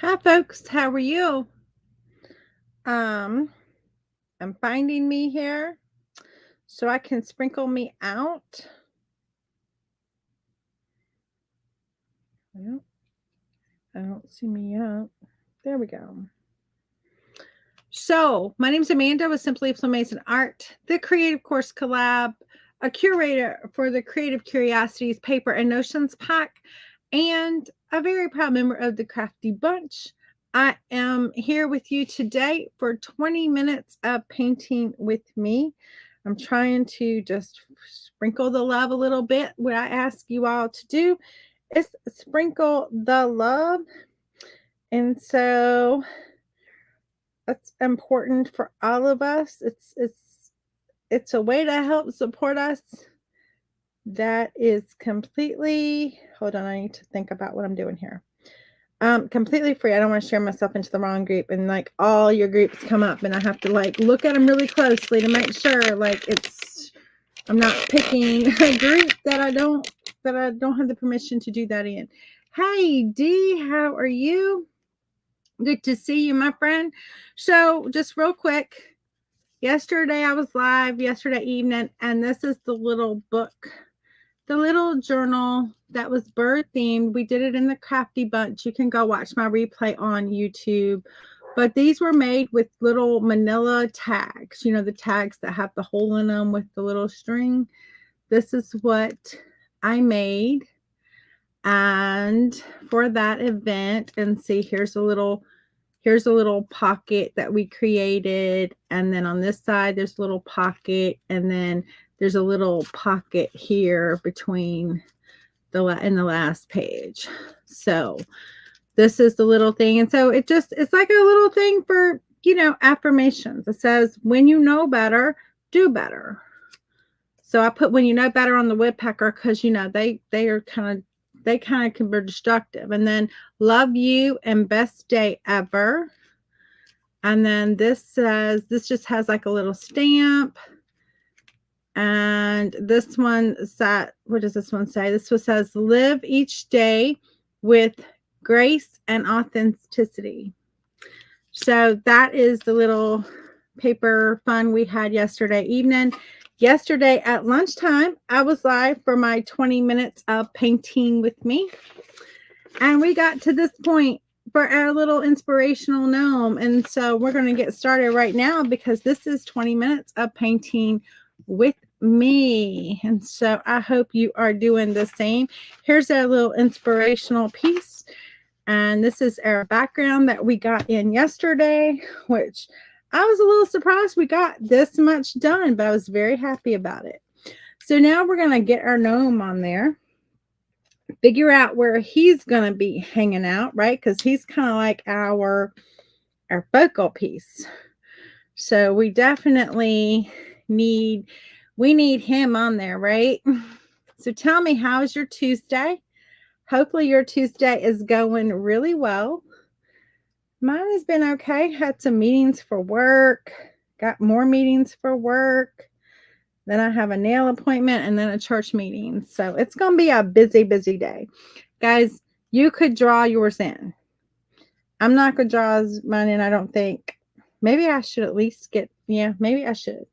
Hi folks, how are you? Um, I'm finding me here so I can sprinkle me out. I don't, I don't see me yet. There we go. So, my name's Amanda with Simply Flamazing Art, the Creative Course Collab, a curator for the Creative Curiosities Paper and Notions Pack, and a very proud member of the Crafty Bunch. I am here with you today for 20 minutes of painting with me. I'm trying to just sprinkle the love a little bit. What I ask you all to do is sprinkle the love. And so that's important for all of us. It's a way to help support us that is completely, hold on, I need to think about what I'm doing here. Completely free. I don't want to share myself into the wrong group and like all your groups come up and I have to like look at them really closely to make sure like I'm not picking a group that I don't have the permission to do that in. Hey D, how are you? Good to see you, my friend. So just real quick, yesterday I was live yesterday evening, and this is the little book, the little journal that was bird themed. We did it in the Crafty Bunch. You can go watch my replay on YouTube. But these were made with little manila tags, you know, the tags that have the hole in them with the little string. This is what I made. And for that event, and see, here's a little pocket that we created, and then on this side there's a little pocket, and then there's a little pocket here between the last page. So this is the little thing, and so it's like a little thing for, you know, affirmations. It says, when you know better, do better. So I put when you know better on the woodpecker because, you know, they kind of can be destructive. And then love you and best day ever. And then this just has like a little stamp. And this one said, what does this one say? This one says, live each day with grace and authenticity. So that is the little paper fun we had yesterday evening. Yesterday at lunchtime, I was live for my 20 minutes of painting with me. And we got to this point for our little inspirational gnome. And so we're going to get started right now because this is 20 minutes of painting with me. And so I hope you are doing the same. Here's our little inspirational piece. And this is our background that we got in yesterday, which I was a little surprised we got this much done, but I was very happy about it. So now we're going to get our gnome on there, figure out where he's going to be hanging out, right? Because he's kind of like our focal piece. So we definitely need him on there, right? So tell me, how's your Tuesday? Hopefully your Tuesday is going really well. Mine has been okay. Had some meetings for work, got more meetings for work. Then I have a nail appointment and then a church meeting. So it's going to be a busy, busy day. Guys, you could draw yours in. I'm not going to draw mine in, I don't think. Maybe I should at least get, yeah, maybe I should.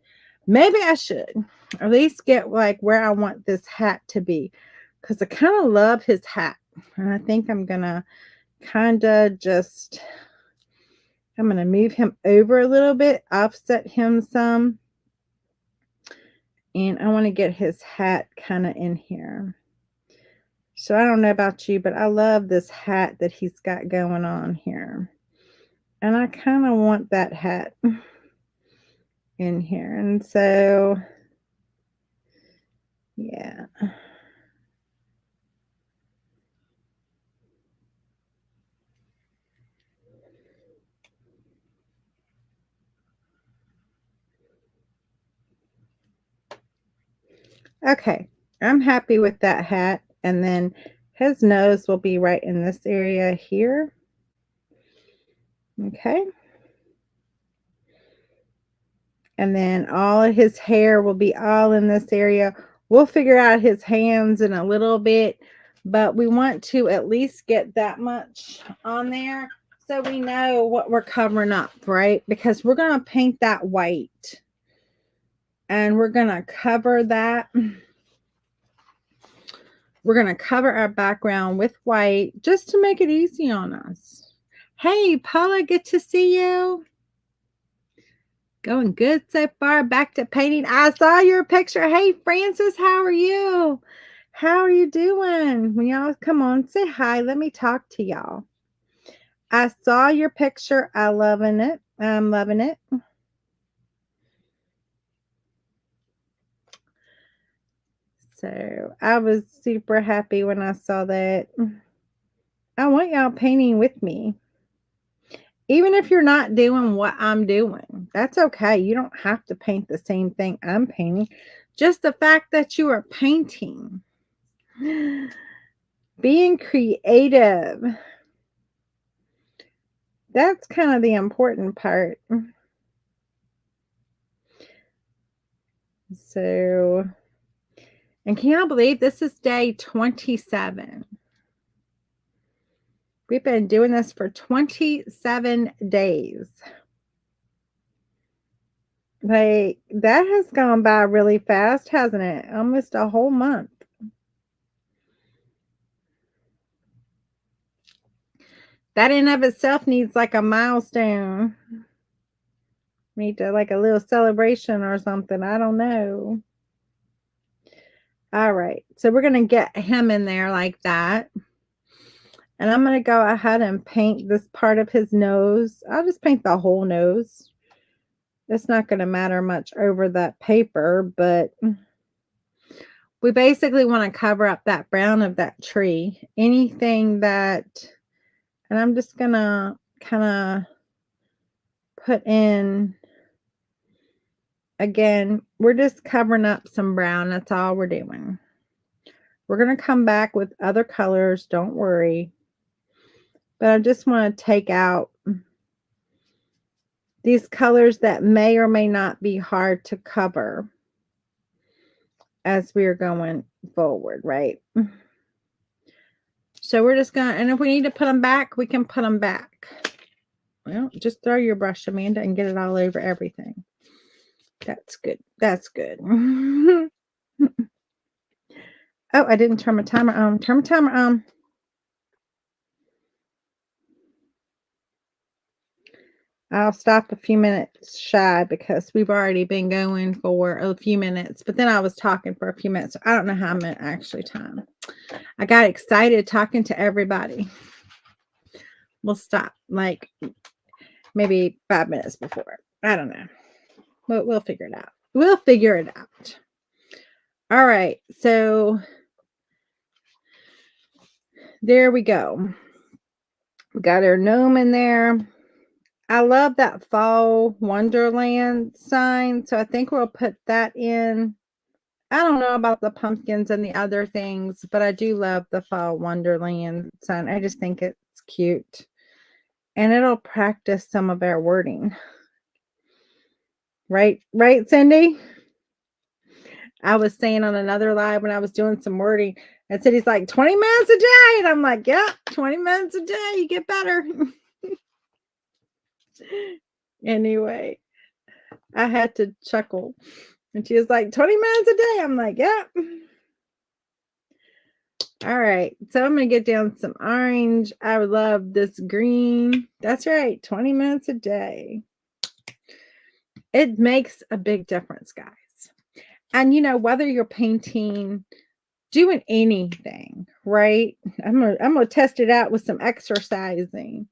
Maybe I should at least get like where I want this hat to be, because I kind of love his hat. And I think I'm going to kind of just, I'm going to move him over a little bit, offset him some. And I want to get his hat kind of in here. So I don't know about you, but I love this hat that he's got going on here. And I kind of want that hat in here. And so, yeah. Okay, I'm happy with that hat. And then his nose will be right in this area here. Okay. And then all of his hair will be all in this area. We'll figure out his hands in a little bit, but we want to at least get that much on there So we know what we're covering up, right? Because we're going to paint that white. And we're going to cover that. We're going to cover our background with white just to make it easy on us. Hey, Paula, good to see you. Going good so far. Back to painting. I saw your picture. Hey, Francis, how are you? How are you doing? When y'all come on, say hi. Let me talk to y'all. I saw your picture. I'm loving it. I'm loving it. So I was super happy when I saw that. I want y'all painting with me. Even if you're not doing what I'm doing, that's okay. You don't have to paint the same thing I'm painting. Just the fact that you are painting. Being creative. That's kind of the important part. So, and can y'all believe this is day 27? We've been doing this for 27 days. Like, that has gone by really fast, hasn't it? Almost a whole month. That in of itself needs like a milestone. Need to like a little celebration or something. I don't know. All right. So we're going to get him in there like that. And I'm going to go ahead and paint this part of his nose. I'll just paint the whole nose. It's not going to matter much over that paper, but we basically want to cover up that brown of that tree. Anything that, and I'm just going to kind of put in, again, we're just covering up some brown. That's all we're doing. We're going to come back with other colors. Don't worry. But I just want to take out these colors that may or may not be hard to cover as we are going forward, right? So we're just going to, and if we need to put them back, we can put them back. Well, just throw your brush, Amanda, and get it all over everything. That's good. That's good. Oh, I didn't turn my timer on. Turn my timer on. I'll stop a few minutes shy because we've already been going for a few minutes, but then I was talking for a few minutes. So I don't know how I'm going to actually time. I got excited talking to everybody. We'll stop like maybe 5 minutes before. I don't know. But we'll figure it out. We'll figure it out. All right. So there we go. We got our gnome in there. I love that fall wonderland sign. So I think we'll put that in. I don't know about the pumpkins and the other things, but I do love the fall wonderland sign. I just think it's cute. And it'll practice some of our wording. Right, Cindy? I was saying on another live when I was doing some wording, and Cindy's like, 20 minutes a day. And I'm like, yeah, 20 minutes a day. You get better. Anyway, I had to chuckle. And she was like, 20 minutes a day. I'm like, yeah. All right. So I'm going to get down some orange. I would love this green. That's right. 20 minutes a day. It makes a big difference, guys. And, you know, whether you're painting, doing anything, right? I'm gonna test it out with some exercising.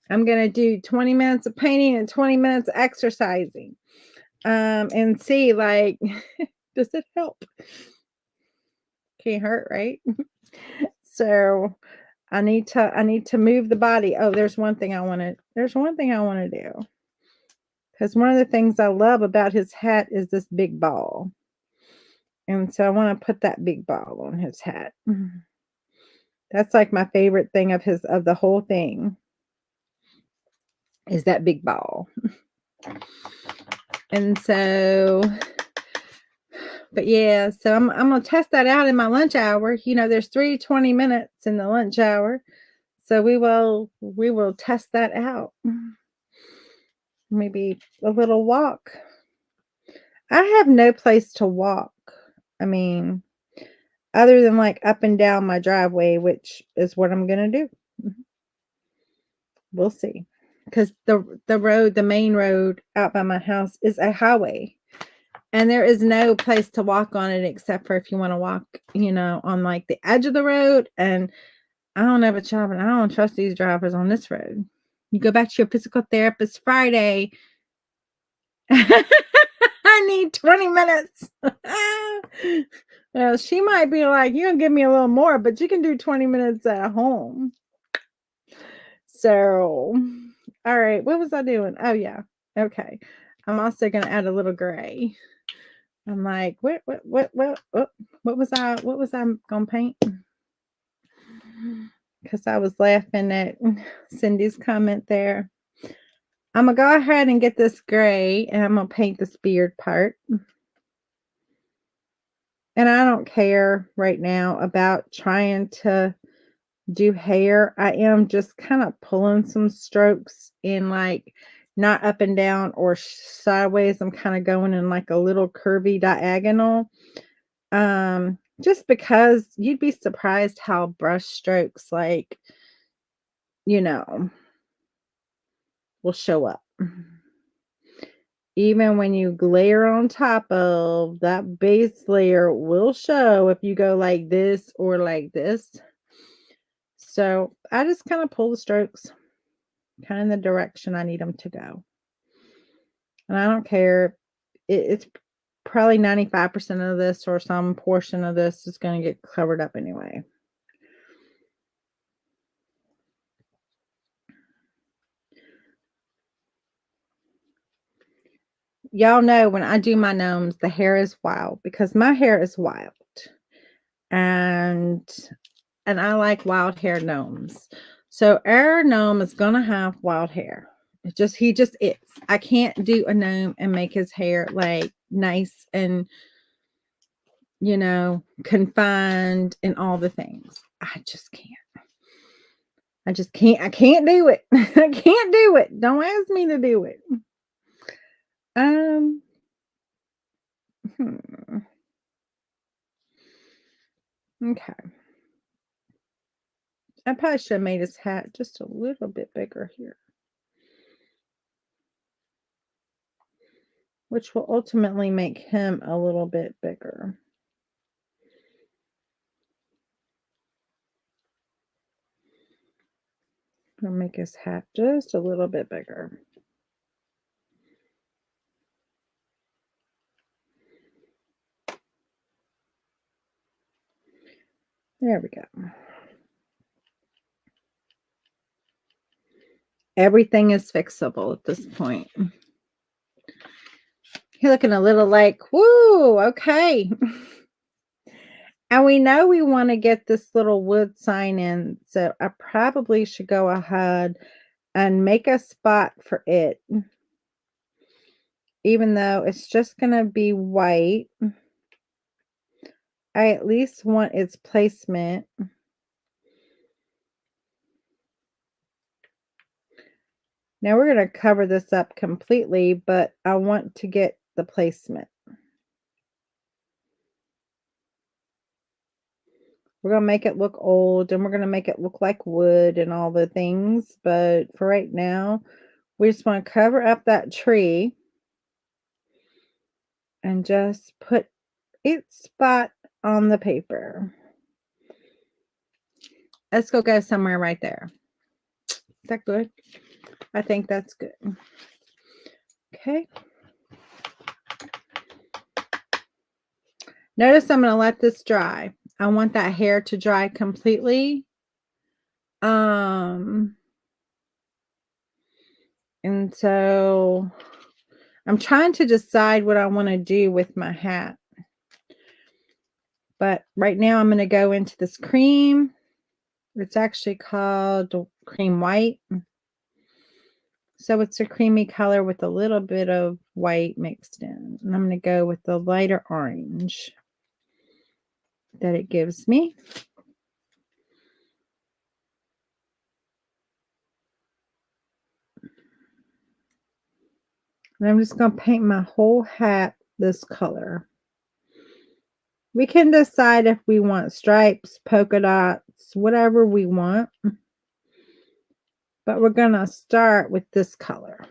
I'm going to do 20 minutes of painting and 20 minutes of exercising. And see, like, does it help? Can't hurt, right? So I need to move the body. Oh, there's one thing I want to do. Because one of the things I love about his hat is this big ball. And so I want to put that big ball on his hat. That's like my favorite thing of the whole thing is that big ball. And so, but yeah, so I'm going to test that out in my lunch hour. You know, there's 20 minutes in the lunch hour. So we will test that out. Maybe a little walk. I have no place to walk. I mean, other than like up and down my driveway, which is what I'm going to do. We'll see. Because the main road out by my house is a highway. And there is no place to walk on it except for if you want to walk, on like the edge of the road. And I don't know about y'all, but I don't trust these drivers on this road. You go back to your physical therapist Friday. I need 20 minutes. Well, she might be like, you can give me a little more, but you can do 20 minutes at home. So, all right. What was I doing? Oh, yeah. Okay. I'm also going to add a little gray. I'm like, what was I going to paint? Because I was laughing at Cindy's comment there. I'm going to go ahead and get this gray, and I'm going to paint this beard part. And I don't care right now about trying to do hair. I am just kind of pulling some strokes in, like, not up and down or sideways. I'm kind of going in like a little curvy diagonal. Just because you'd be surprised how brush strokes, like, will show up. Even when you layer on top of that base layer will show if you go like this or like this. So I just kind of pull the strokes kind of in the direction I need them to go. And I don't care. It's probably 95% of this or some portion of this is going to get covered up anyway. Y'all know when I do my gnomes, the hair is wild because my hair is wild. And I like wild hair gnomes. So our gnome is going to have wild hair. He just is. I can't do a gnome and make his hair like nice and, confined and all the things. I just can't. I can't do it. I can't do it. Don't ask me to do it. Okay. I probably should have made his hat just a little bit bigger here, which will ultimately make him a little bit bigger. I'll make his hat just a little bit bigger. There we go. Everything is fixable at this point. You're looking a little like, woo, okay. And we know we want to get this little wood sign in, so I probably should go ahead and make a spot for it. Even though it's just going to be white, I at least want its placement. Now we're going to cover this up completely, but I want to get the placement. We're going to make it look old, and we're going to make it look like wood and all the things. But for right now, we just want to cover up that tree and just put its spot on the paper. Let's go somewhere right there. Is that good? I think that's good. Okay. Notice I'm going to let this dry. I want that hair to dry completely. And so I'm trying to decide what I want to do with my hat. But right now I'm going to go into this cream. It's actually called cream white. So it's a creamy color with a little bit of white mixed in. And I'm going to go with the lighter orange that it gives me. And I'm just going to paint my whole hat this color. We can decide if we want stripes, polka dots, whatever we want. But we're going to start with this color.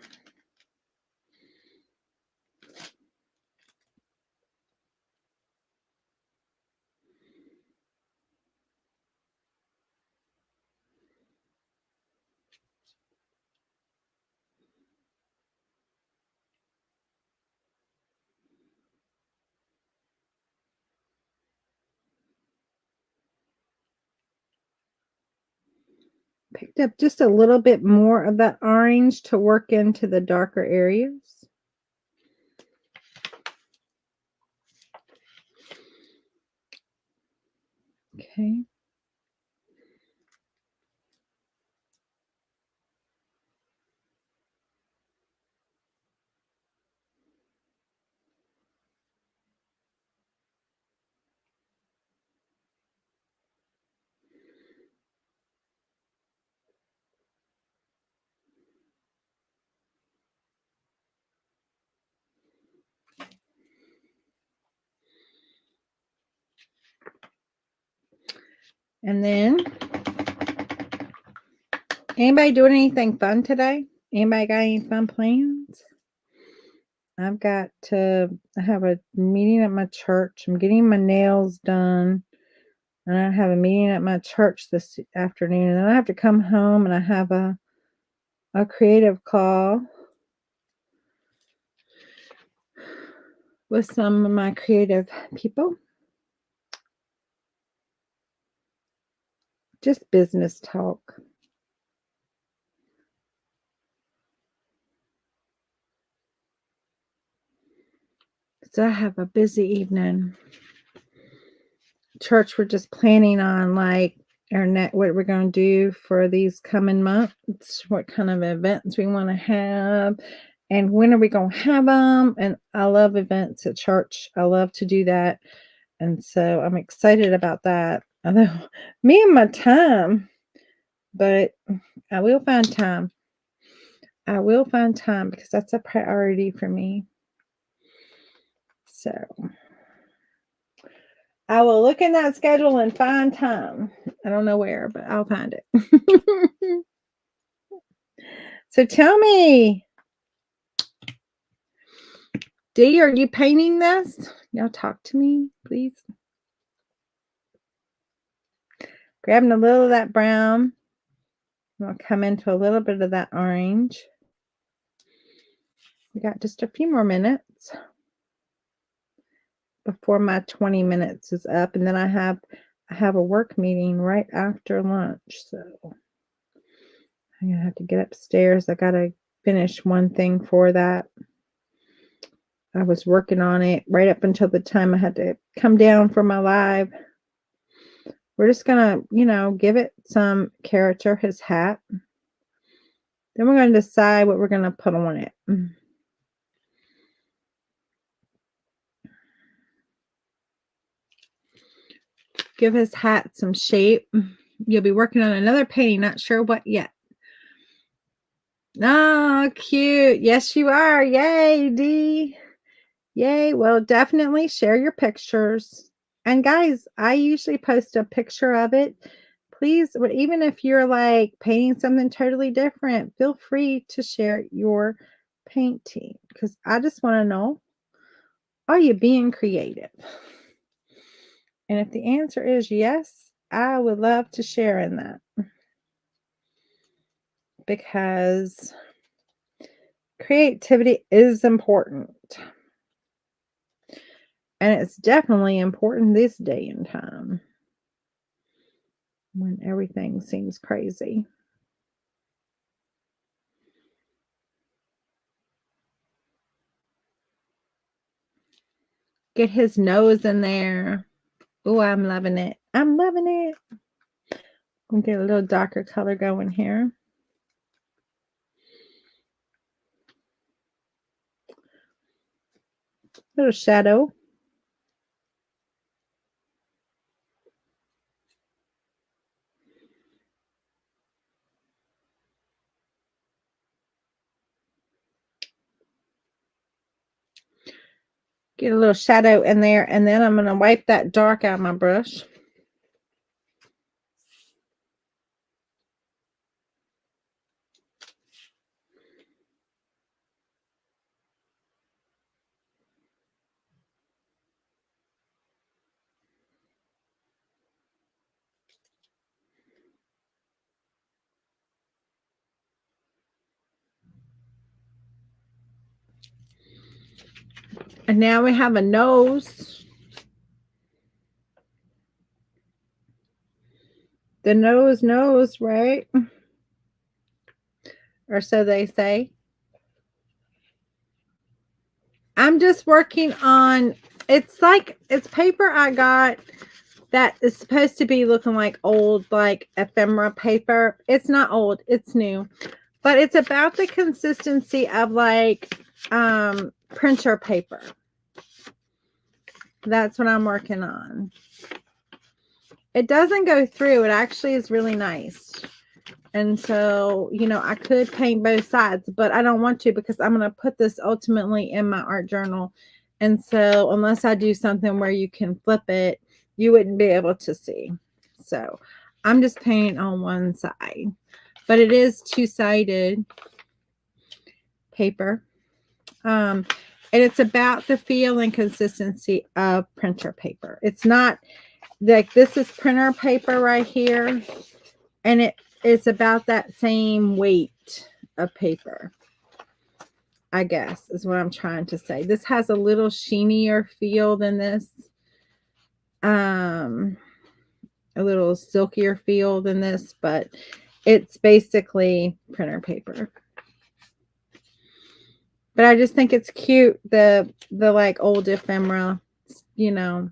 Picked up just a little bit more of that orange to work into the darker areas. Okay. And then, anybody doing anything fun today? Anybody got any fun plans? I have a meeting at my church. I'm getting my nails done. And I have a meeting at my church this afternoon. And then I have to come home and I have a creative call with some of my creative people. Just business talk. So I have a busy evening. Church, we're just planning on like what we're going to do for these coming months, what kind of events we want to have, and when are we going to have them. And I love events at church. I love to do that. And so I'm excited about that. Although me and my time, but I will find time. I will find time because that's a priority for me. So I will look in that schedule and find time. I don't know where, but I'll find it. So tell me, Dee, are you painting this? Y'all talk to me, please. Grabbing a little of that brown. I'll come into a little bit of that orange. We got just a few more minutes before my 20 minutes is up, and then I have a work meeting right after lunch, so I'm gonna have to get upstairs. I gotta finish one thing for that. I was working on it right up until the time I had to come down for my live. We're just gonna, give it some character, his hat. Then we're gonna decide what we're gonna put on it. Give his hat some shape. You'll be working on another painting, not sure what yet. Oh, cute. Yes, you are. Yay, Dee. Yay. Well, definitely share your pictures. And guys, I usually post a picture of it. Please, even if you're like painting something totally different, feel free to share your painting because I just want to know, are you being creative? And if the answer is yes, I would love to share in that because creativity is important. And it's definitely important this day and time when everything seems crazy. Get his nose in there. Oh, I'm loving it. I'm loving it. I'll get a little darker color going here. Little shadow. Get a little shadow in there, and then I'm going to wipe that dark out of my brush. And now we have a nose. The nose knows, right? Or so they say. I'm just working on, it's paper I got that is supposed to be looking like old, like ephemera paper. It's not old, it's new. But it's about the consistency of like printer paper. That's what I'm working on. It doesn't go through. It actually is really nice. And so, you know, I could paint both sides, but I don't want to because I'm going to put this ultimately in my art journal. And so unless I do something where you can flip it, you wouldn't be able to see. So I'm just painting on one side, but it is two-sided paper. And it's about the feel and consistency of printer paper. It's not like this is printer paper right here, and it's about that same weight of paper, I guess, is what I'm trying to say. This has a little sheenier feel than this. A little silkier feel than this, but it's basically printer paper. But I just think it's cute, the like old ephemera, you know.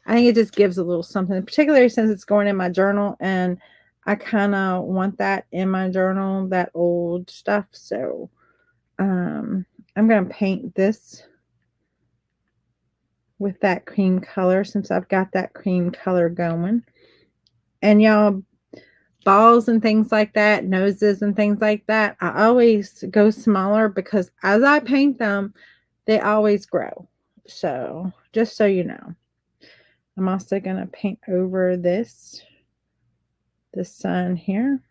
I think it just gives a little something, particularly since it's going in my journal, and I kind of want that in my journal, that old stuff. So I'm going to paint this with that cream color since I've got that cream color going. And y'all, balls and things like that, noses and things like that, I always go smaller because as I paint them, they always grow. So just so you know. I'm also going to paint over the sun here.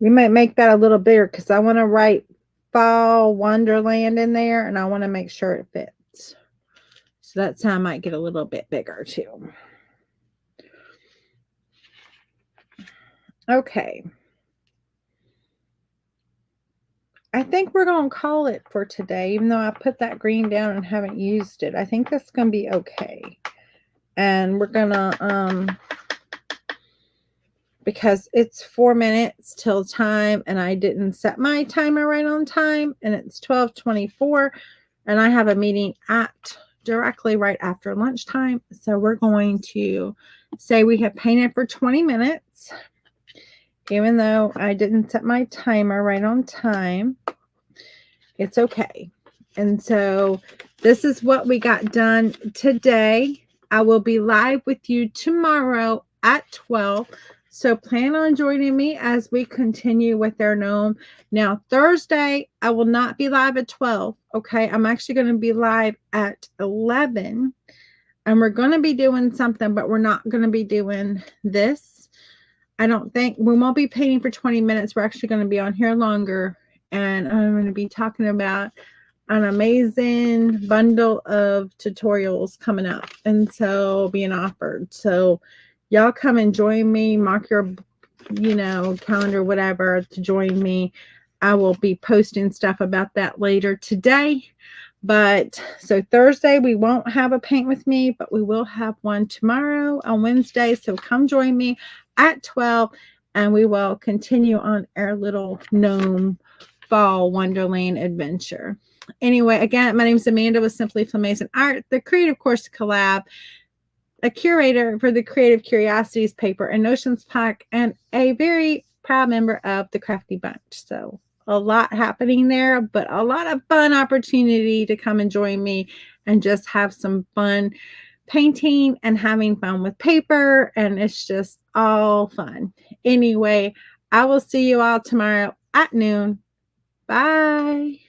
We might make that a little bigger because I want to write Fall Wonderland in there, and I want to make sure it fits. So that's how I might get a little bit bigger too. Okay. I think we're going to call it for today, even though I put that green down and haven't used it. I think that's going to be okay. And we're going to, because it's 4 minutes till time, and I didn't set my timer right on time, and it's 12:24, and I have a meeting directly right after lunchtime. So we're going to say we have painted for 20 minutes, even though I didn't set my timer right on time. It's okay. And so this is what we got done today. I will be live with you tomorrow at 12. So plan on joining me as we continue with our gnome. Now, Thursday, I will not be live at 12. Okay. I'm actually going to be live at 11. And we're going to be doing something, but we're not going to be doing this. I don't think we won't be painting for 20 minutes. We're actually going to be on here longer. And I'm going to be talking about an amazing bundle of tutorials coming up, and so being offered. So y'all come and join me. Mark your, calendar, whatever, to join me. I will be posting stuff about that later today. But so Thursday, we won't have a paint with me, but we will have one tomorrow on Wednesday. So come join me at 12, and we will continue on our little gnome Fall Wonderland adventure. Anyway, again, my name is Amanda with Simply Flamazing Art, the Creative Course Collab, a curator for the Creative Curiosities paper and Notions pack, and a very proud member of the Crafty Bunch. So a lot happening there, but a lot of fun opportunity to come and join me and just have some fun painting and having fun with paper. And it's just all fun. Anyway, I will see you all tomorrow at noon. Bye.